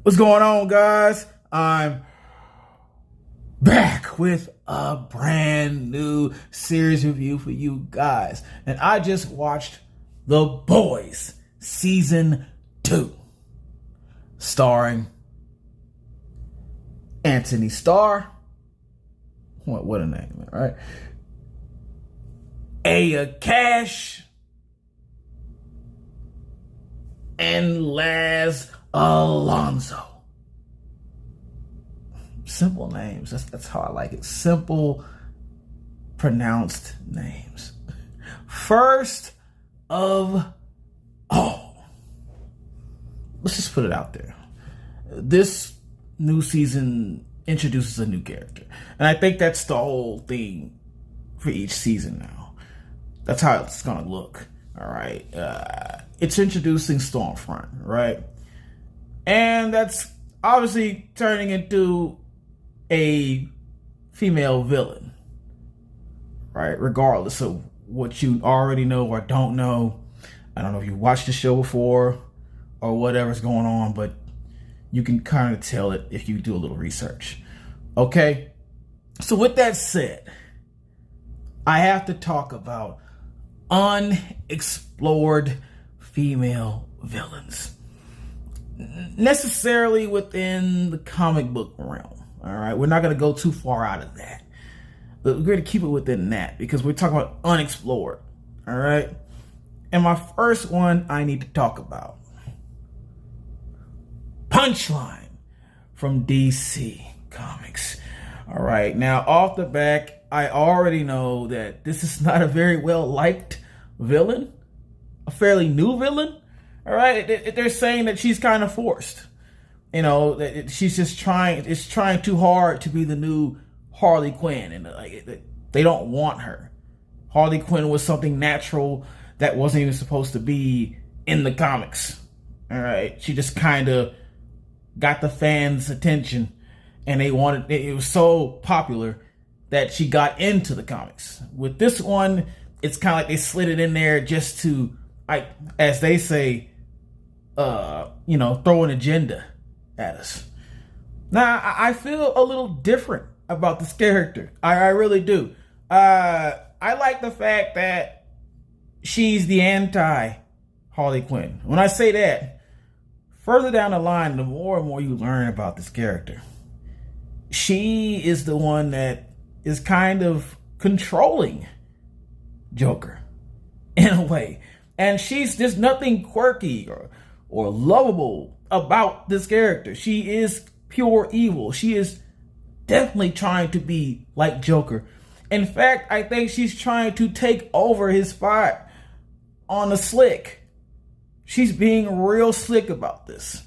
What's going on, guys? I'm back with a brand new series review for you guys. And I just watched The Boys Season 2, starring Anthony Starr. What a name, right? Aya Cash and Laz Alonso. Simple names. That's how I like it. Simple, pronounced names. First of all, let's just put it out there. This new season introduces a new character. And I think that's the whole thing for each season now. That's how it's going to look. All right. It's introducing Stormfront, right? And that's obviously turning into a female villain, right? Regardless of what you already know or don't know. I don't know if you watched the show before or whatever's going on, but you can kind of tell it if you do a little research. Okay? So with that said, I have to talk about unexplored female villains. Necessarily within the comic book realm. All right, we're not going to go too far out of that. But we're going to keep it within that because we're talking about unexplored. All right. And my first one I need to talk about. Punchline from DC Comics. All right. Now, off the back, I already know that this is not a very well-liked villain. A fairly new villain. All right, they're saying that she's kind of forced. You know, that she's just trying too hard to be the new Harley Quinn. And they don't want her. Harley Quinn was something natural that wasn't even supposed to be in the comics. All right, she just kind of got the fans' attention. And they wanted, it was so popular that she got into the comics. With this one, it's kind of like they slid it in there just to, as they say, throw an agenda at us. Now, I feel a little different about this character. I really do. I like the fact that she's the anti-Harley Quinn. When I say that, further down the line, the more and more you learn about this character, she is the one that is kind of controlling Joker in a way. And there's nothing quirky or lovable about this character. She is pure evil. She is definitely trying to be like Joker. In fact, I think she's trying to take over his spot on the slick. She's being real slick about this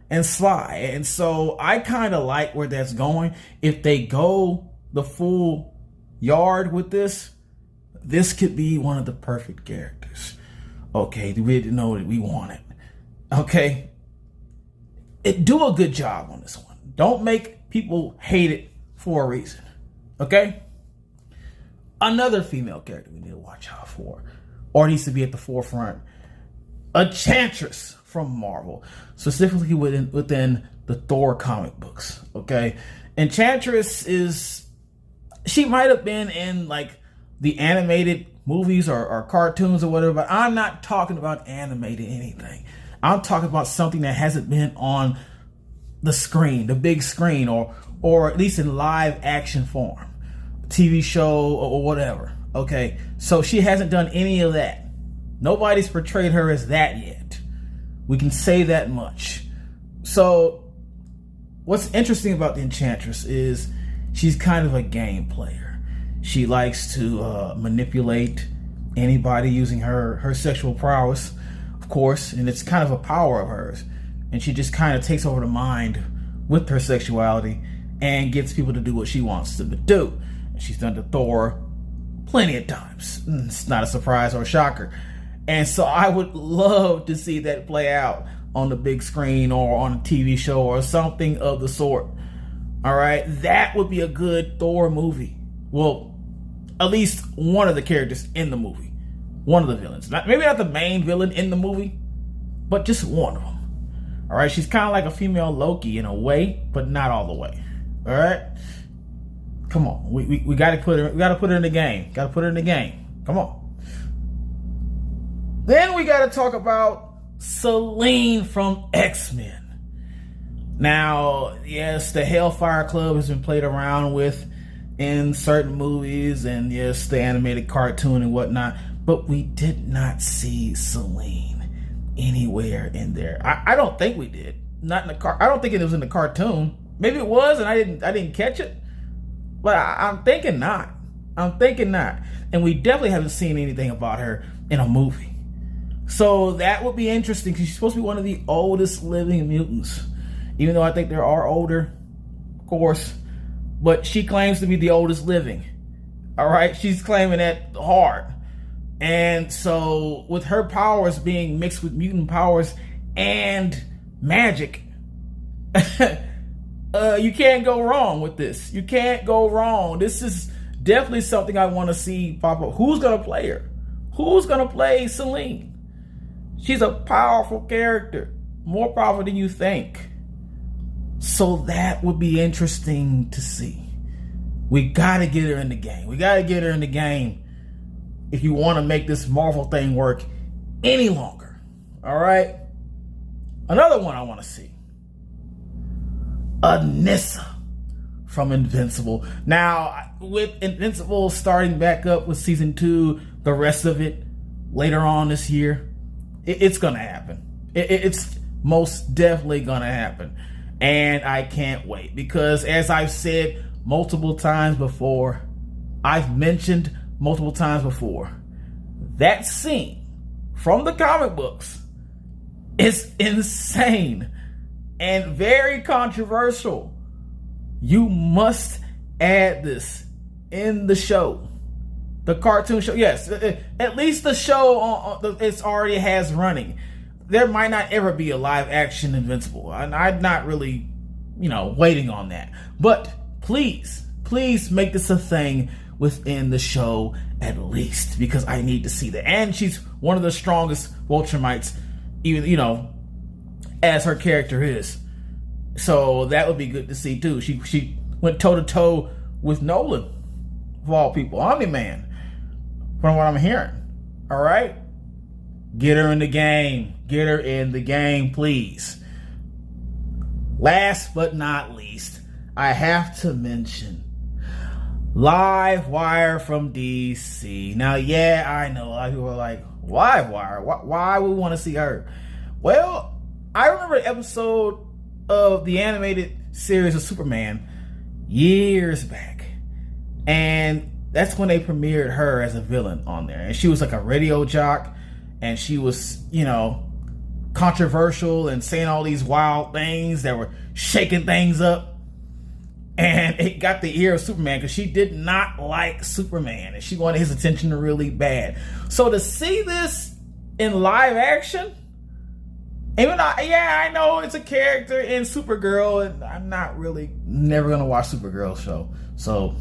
and sly. And so I kind of like where that's going. If they go the full yard with this could be one of the perfect characters. Okay, we didn't know that we want it. Okay, do a good job on this one. Don't make people hate it for a reason. Okay? Another female character we need to watch out for, or needs to be at the forefront. Enchantress from Marvel, specifically within the Thor comic books. Okay, Enchantress she might have been in like the animated movies or cartoons or whatever, but I'm not talking about animated anything. I'm talking about something that hasn't been on the screen, the big screen, or at least in live action form, TV show or whatever. Okay, so she hasn't done any of that. Nobody's portrayed her as that yet. We can say that much. So what's interesting about the Enchantress is she's kind of a game player. She likes to manipulate anybody using her sexual prowess, of course, and it's kind of a power of hers. And she just kind of takes over the mind with her sexuality and gets people to do what she wants them to do. And she's done to Thor plenty of times. It's not a surprise or a shocker. And so I would love to see that play out on the big screen or on a TV show or something of the sort. All right, that would be a good Thor movie. Well, at least one of the characters in the movie. One of the villains. Maybe not the main villain in the movie, but just one of them. All right, she's kind of like a female Loki in a way, but not all the way. All right, come on, we got to put her. We got to put her in the game. Got to put her in the game. Come on. Then we got to talk about Selene from X-Men. Now, yes, the Hellfire Club has been played around with in certain movies, and yes, the animated cartoon and whatnot, but we did not see Selene anywhere in there. I don't think we did. Not in the car. I don't think it was in the cartoon. Maybe it was, and I didn't catch it. But I'm thinking not. I'm thinking not. And we definitely haven't seen anything about her in a movie. So that would be interesting because she's supposed to be one of the oldest living mutants. Even though I think there are older, of course. But she claims to be the oldest living. All right? She's claiming that hard. And so with her powers being mixed with mutant powers and magic, you can't go wrong with this. You can't go wrong. This is definitely something I want to see pop up. Who's going to play her? Who's going to play Selene? She's a powerful character. More powerful than you think. So that would be interesting to see. We got to get her in the game. We got to get her in the game if you want to make this Marvel thing work any longer. All right? Another one I want to see. Anissa from Invincible. Now, with Invincible starting back up with season 2, the rest of it later on this year, it's going to happen. It's most definitely going to happen. And I can't wait because, as I've said multiple times before, I've mentioned multiple times before, that scene from the comic books is insane and very controversial. You must add this in the show. The cartoon show, yes, at least the show it's already has running. There might not ever be a live action Invincible, and I'm not really, waiting on that. But please make this a thing within the show at least, because I need to see that. And she's one of the strongest Vulturemites, even as her character is. So that would be good to see too. She went toe to toe with Nolan, of all people, Omni-Man. From what I'm hearing. All right? Get her in the game. Get her in the game, please. Last but not least, I have to mention Livewire from DC. Now, yeah, I know a lot of people are like, Livewire? Why would we want to see her? Well, I remember an episode of the animated series of Superman years back. And that's when they premiered her as a villain on there. And she was like a radio jock. And she was, controversial and saying all these wild things that were shaking things up. And it got the ear of Superman because she did not like Superman. And she wanted his attention really bad. So to see this in live action, even though, I know it's a character in Supergirl. And I'm never going to watch Supergirl's show. So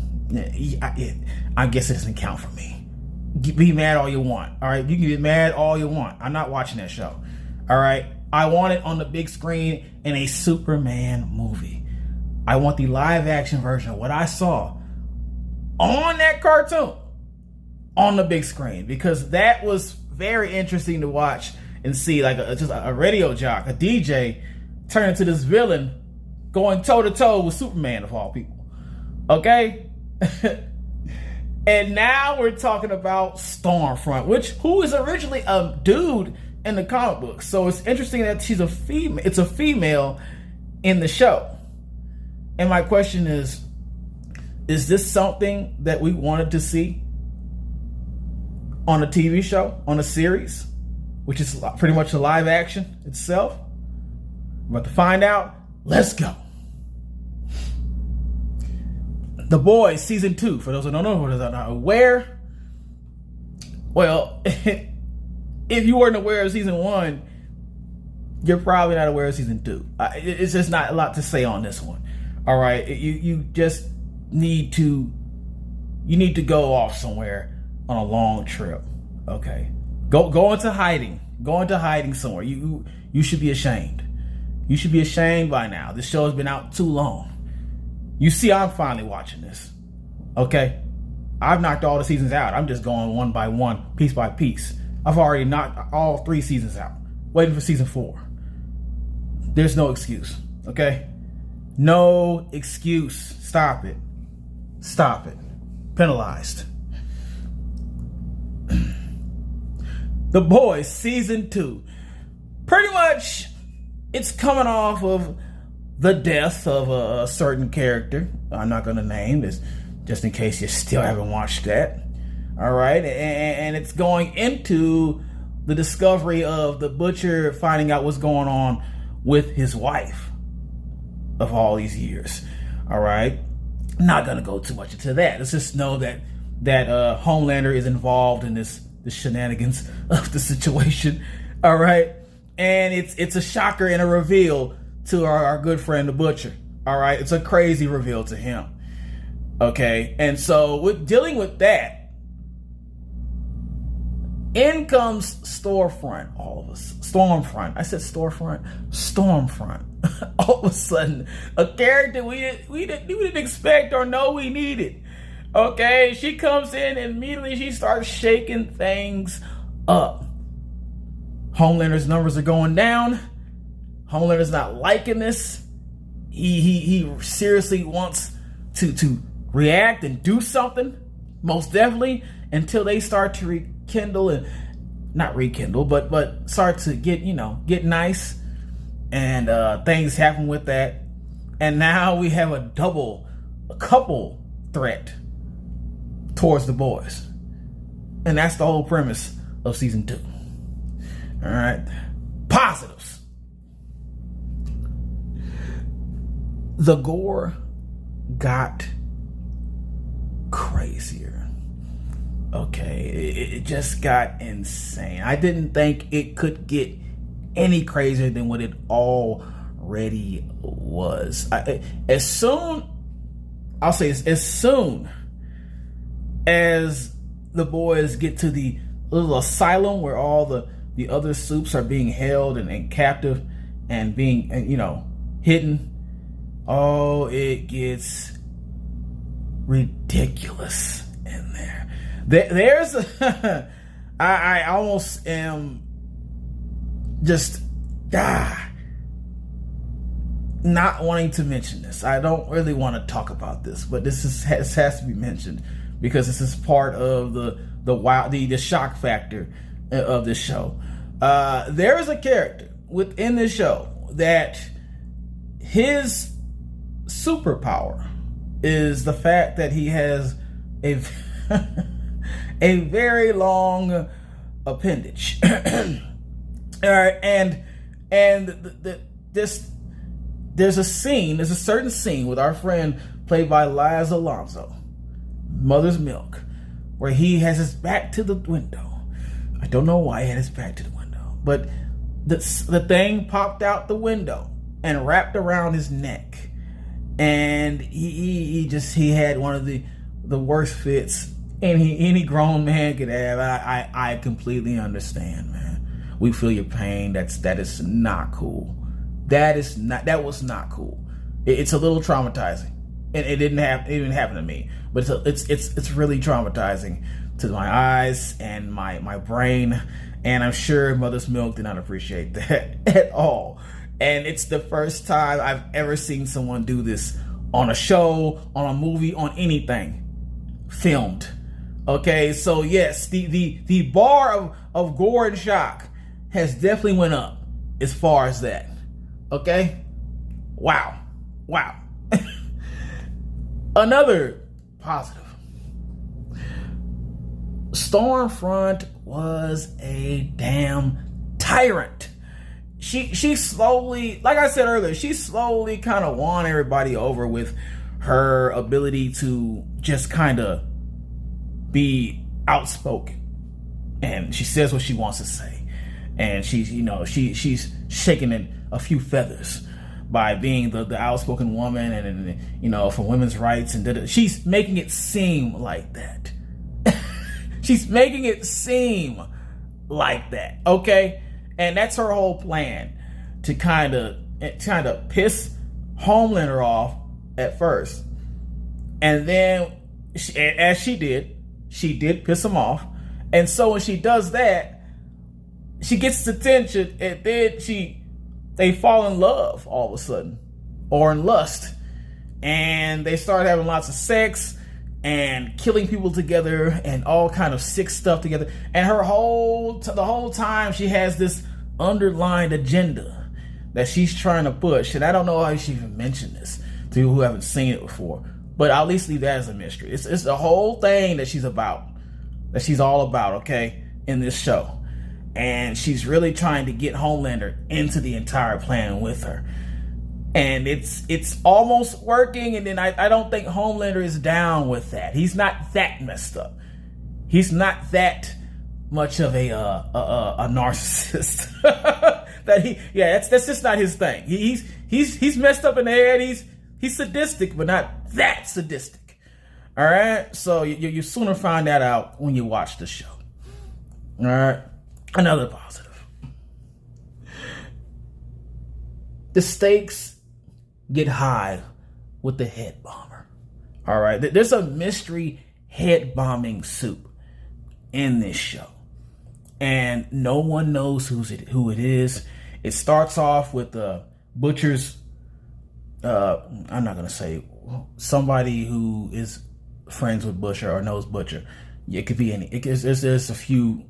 I guess it doesn't count for me. Be mad all you want. All right, you can get mad all you want. I'm not watching that show. All right, I want it on the big screen in a Superman movie. I want the live action version of what I saw on that cartoon on the big screen, because that was very interesting to watch and see, like just a radio jock, a DJ, turn into this villain going toe to toe with Superman of all people. Okay. And now we're talking about Stormfront, who is originally a dude in the comic books. So it's interesting that she's a female. It's a female in the show. And my question is this something that we wanted to see on a TV show, on a series, which is pretty much a live action itself? We're about to find out. Let's go. The Boys Season 2, for those who don't know, who are not aware. Well, if you weren't aware of Season 1, you're probably not aware of Season 2. It's just not a lot to say on this one. All right, you just need to go off somewhere on a long trip. Okay, go into hiding. Go into hiding somewhere. You should be ashamed. You should be ashamed by now. This show has been out too long. You see, I'm finally watching this. Okay? I've knocked all the seasons out. I'm just going one by one, piece by piece. I've already knocked all 3 seasons out. Waiting for season 4. There's no excuse. Okay? No excuse. Stop it. Stop it. Penalized. The Boys Season 2. Pretty much, it's coming off of the death of a certain character. I'm not going to name this, just in case you still haven't watched that. All right? And it's going into the discovery of the Butcher finding out what's going on with his wife of all these years. All right? Not going to go too much into that. Let's just know that Homelander is involved in the shenanigans of the situation. All right? And it's a shocker and a reveal to our good friend the Butcher. All right? It's a crazy reveal to him. Okay? And so with dealing with that, in comes Stormfront, all of us. Stormfront. I said storefront. Stormfront. All of a sudden, a character we didn't expect or know we needed. Okay, she comes in and immediately she starts shaking things up. Homelander's numbers are going down. Homelander's not liking this. He seriously wants to react and do something, most definitely, until they start to rekindle and not rekindle, but start to get nice, and things happen with that, and now we have a couple threat towards the boys, and that's the whole premise of season 2. All right, positives. The gore got crazier. Okay, it just got insane. I didn't think it could get any crazier than what it already was. As soon as the boys get to the little asylum where all the other soups are being held and captive and being hidden, oh, it gets ridiculous in there. There's I almost am just not wanting to mention this. I don't really want to talk about this, but this has to be mentioned because this is part of the shock factor of this show. There is a character within this show that his superpower is the fact that he has a a very long appendage. All right, and there's a certain scene with our friend played by Liza Alonso, Mother's Milk, where he has his back to the window. I don't know why he had his back to the window, but the thing popped out the window and wrapped around his neck, and he had one of the worst fits any grown man could have. I completely understand, man. We feel your pain. That is not cool. That was not cool. It's a little traumatizing, and it didn't happen to me, but it's really traumatizing to my eyes and my brain, and I'm sure Mother's Milk did not appreciate that at all. And it's the first time I've ever seen someone do this on a show, on a movie, on anything filmed. Okay, so yes, the bar of gore and shock has definitely went up as far as that. Okay? Wow. Another positive. Stormfront was a damn tyrant. She slowly, like I said earlier, she slowly kind of won everybody over with her ability to just kind of be outspoken, and she says what she wants to say, and she's shaking in a few feathers by being the outspoken woman, and for women's rights, and she's making it seem like that. She's making it seem like that, okay? And that's her whole plan, to kind of kind of piss Homelander off at first. And then, as she did piss him off. And so when she does that, she gets his attention, and then they fall in love all of a sudden, or in lust. And they start having lots of sex and killing people together and all kind of sick stuff together. And the whole time she has this underlying agenda that she's trying to push. And I don't know how she even mentioned this to people who haven't seen it before, but I'll at least leave that as a mystery. It's the whole thing that she's all about, okay, in this show. And she's really trying to get Homelander into the entire plan with her. And it's almost working, and then I don't think Homelander is down with that. He's not that messed up. He's not that much of a narcissist. That's just not his thing. He's messed up in the head. He's sadistic, but not that sadistic. All right, so you sooner find that out when you watch the show. All right, another positive. The stakes get high with the head bomber. All right, there's a mystery head bombing soup in this show, and no one knows who it is. It starts off with the Butcher's. I'm not gonna say somebody who is friends with Butcher or knows Butcher. It could be any. There's a few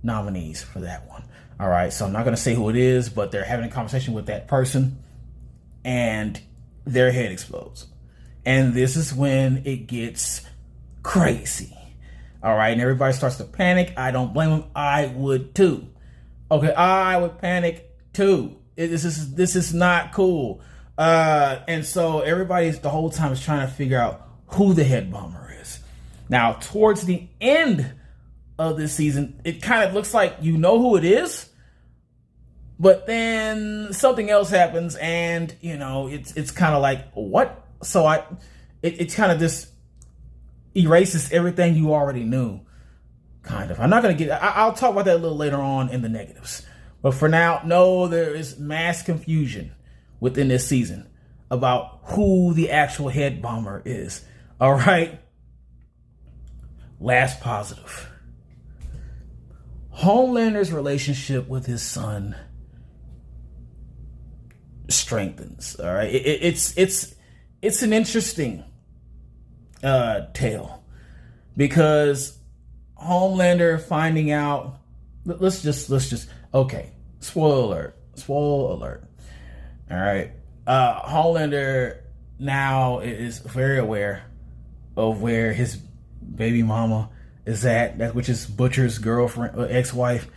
nominees for that one. All right, so I'm not gonna say who it is, but they're having a conversation with that person, and their head explodes. And this is when it gets crazy. All right, and everybody starts to panic. I don't blame them. I would too. Okay, I would panic too. This is not cool. And so everybody the whole time is trying to figure out who the head bomber is. Now, towards the end of this season, it kind of looks like you know who it is, but then something else happens, and it's kind of like, what? So it kind of just erases everything you already knew. Kind of. I'm not gonna I'll talk about that a little later on in the negatives. But for now, no, there is mass confusion within this season about who the actual head bomber is. All right. Last positive. Homelander's relationship with his son strengthens. All right. It's an interesting tale, because Homelander finding out, let's just okay, spoiler alert. All right. Homelander now is very aware of where his baby mama is at, which is Butcher's girlfriend, ex-wife,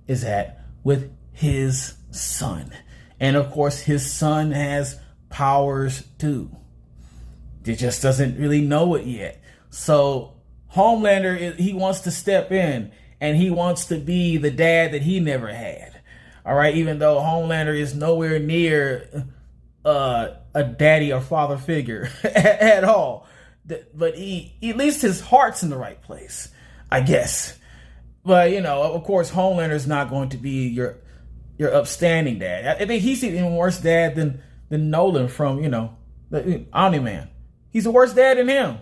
is at, with his son. And of course, his son has powers too. He just doesn't really know it yet. So Homelander, he wants to step in, and he wants to be the dad that he never had. All right, even though Homelander is nowhere near a daddy or father figure at all, but at least his heart's in the right place, I guess. But of course, Homelander's not going to be your upstanding dad. I think he's even worse dad than Nolan from the Omni-Man. He's a worse dad than him.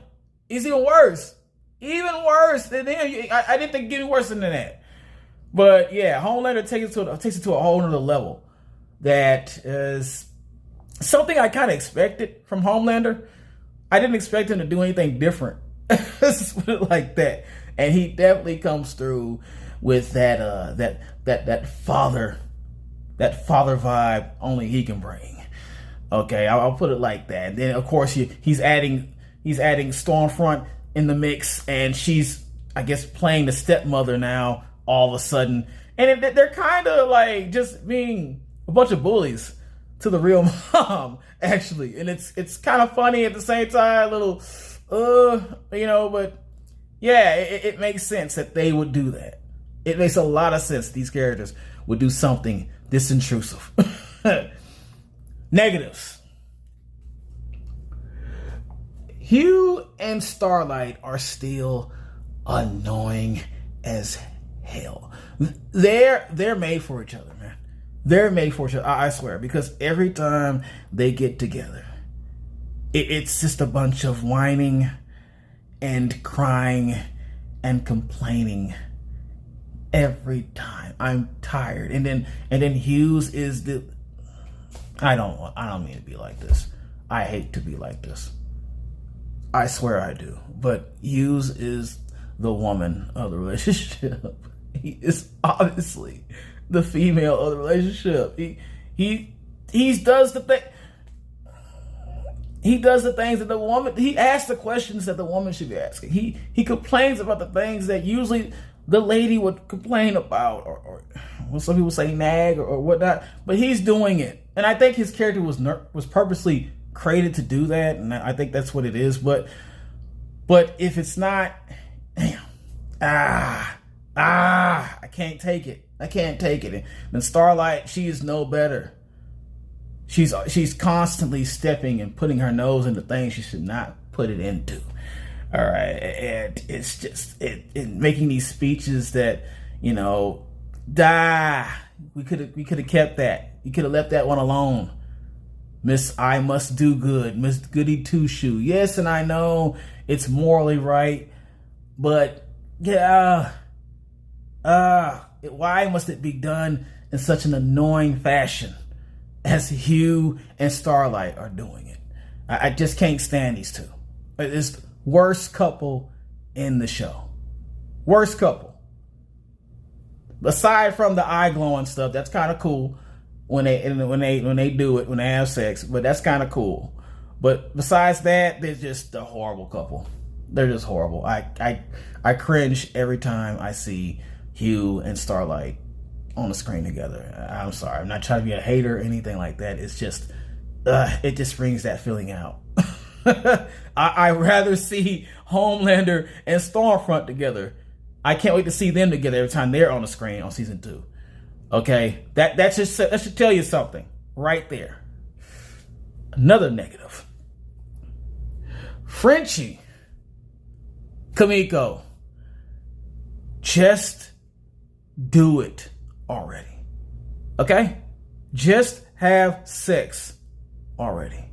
He's even worse than him. I didn't think it get any worse than that. But yeah, Homelander takes it to a whole other level. That is something I kind of expected from Homelander. I didn't expect him to do anything different. Let's put it like that. And he definitely comes through with that father vibe only he can bring. Okay, I'll put it like that. And then of course he's adding Stormfront in the mix, and she's, I guess, playing the stepmother now all of a sudden. And they're kind of like just being a bunch of bullies to the real mom, actually. And it's kind of funny at the same time, a little, but yeah, it makes sense that they would do that. It makes a lot of sense these characters would do something this intrusive. Negatives. Hugh and Starlight are still annoying as hell. They're made for each other, man. They're made for each other, I swear, because every time they get together, it's just a bunch of whining and crying and complaining every time. I'm tired. And then Hughes is the I don't mean to be like this. I hate to be like this. I swear I do. But Hughes is the woman of the relationship. He is obviously the female of the relationship. He does the thing. He does the things that the woman. He asks the questions that the woman should be asking. He complains about the things that usually the lady would complain about, or well, some people say nag or whatnot. But he's doing it, and I think his character was purposely created to do that, and I think that's what it is. But if it's not, damn, I can't take it. I can't take it. And Starlight, she is no better. She's constantly stepping and putting her nose into things she should not put it into. All right, and it's just it making these speeches that, you know, we could have kept that. You could have left that one alone. Miss I must do good, Miss Goody Two Shoe. Yes, and I know it's morally right, but yeah, why must it be done in such an annoying fashion as Hugh and Starlight are doing it? I just can't stand these two. It's the worst couple in the show. Worst couple. Aside from the eye glowing stuff, that's kind of cool when they do it, when they have sex, but that's kind of cool. But besides that, they're just a horrible couple. They're just horrible. I cringe every time I see Hugh and Starlight on the screen together. I'm sorry. I'm not trying to be a hater or anything like that. It's just, it just brings that feeling out. I'd rather see Homelander and Stormfront together. I can't wait to see them together every time they're on the screen on season 2. Okay, that should tell you something right there. Another negative. Frenchie, Kimiko, just do it already. Okay, just have sex already.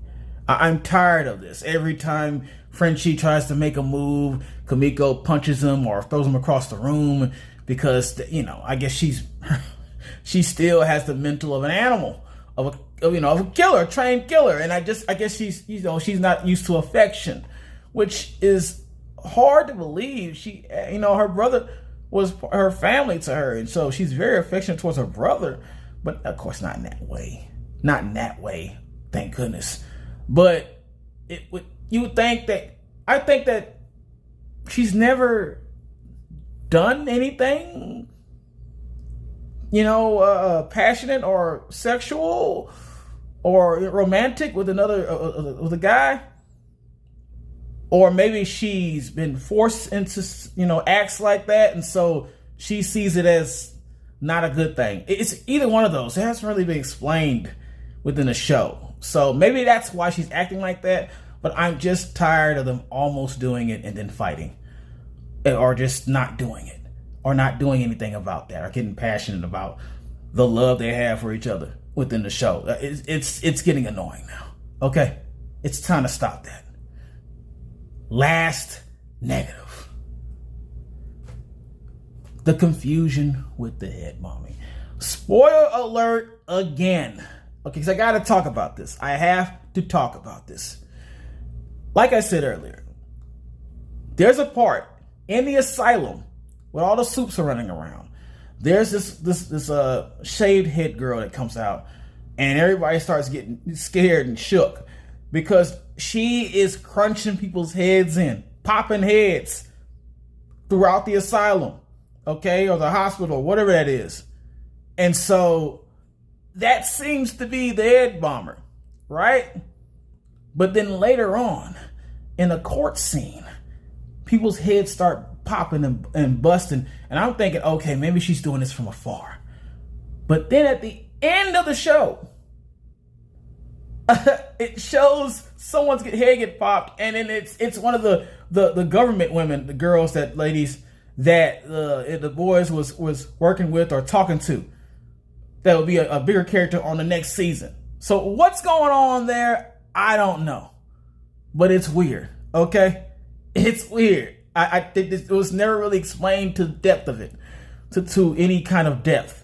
I'm tired of this. Every time Frenchie tries to make a move, Kimiko punches him or throws him across the room because, you know, I guess she still has the mental of an animal, of a killer, a trained killer. And I guess she's not used to affection, which is hard to believe. Her brother was her family to her, and so she's very affectionate towards her brother, but of course not in that way. Not in that way, thank goodness. But you would think that, I think that she's never done anything, passionate or sexual or romantic with with a guy. Or maybe she's been forced into, acts like that, and so she sees it as not a good thing. It's either one of those. It hasn't really been explained within the show. So maybe that's why she's acting like that, but I'm just tired of them almost doing it and then fighting. Or just not doing it. Or not doing anything about that. Or getting passionate about the love they have for each other within the show. It's getting annoying now. Okay? It's time to stop that. Last negative. The confusion with the head mommy. Spoiler alert again. Okay, because I got to talk about this. I have to talk about this. Like I said earlier, there's a part in the asylum where all the soups are running around. There's this shaved head girl that comes out, and everybody starts getting scared and shook because she is crunching people's heads in, popping heads throughout the asylum, okay, or the hospital, or whatever that is. And so that seems to be the head bomber, right? But then later on, in a court scene, people's heads start popping and busting. And I'm thinking, okay, maybe she's doing this from afar. But then at the end of the show, it shows someone's head get popped. And then it's one of the government women, the ladies that the boys was working with or talking to. that will be a bigger character on the next season. So what's going on there? I don't know. But it's weird, okay? It's weird. I think it was never really explained to the depth of it, to any kind of depth.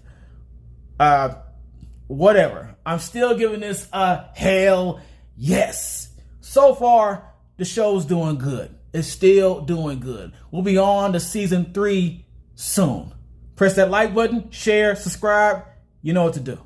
Whatever. I'm still giving this a hell yes. So far, the show's doing good. It's still doing good. We'll be on to season 3 soon. Press that like button, share, subscribe. You know what to do.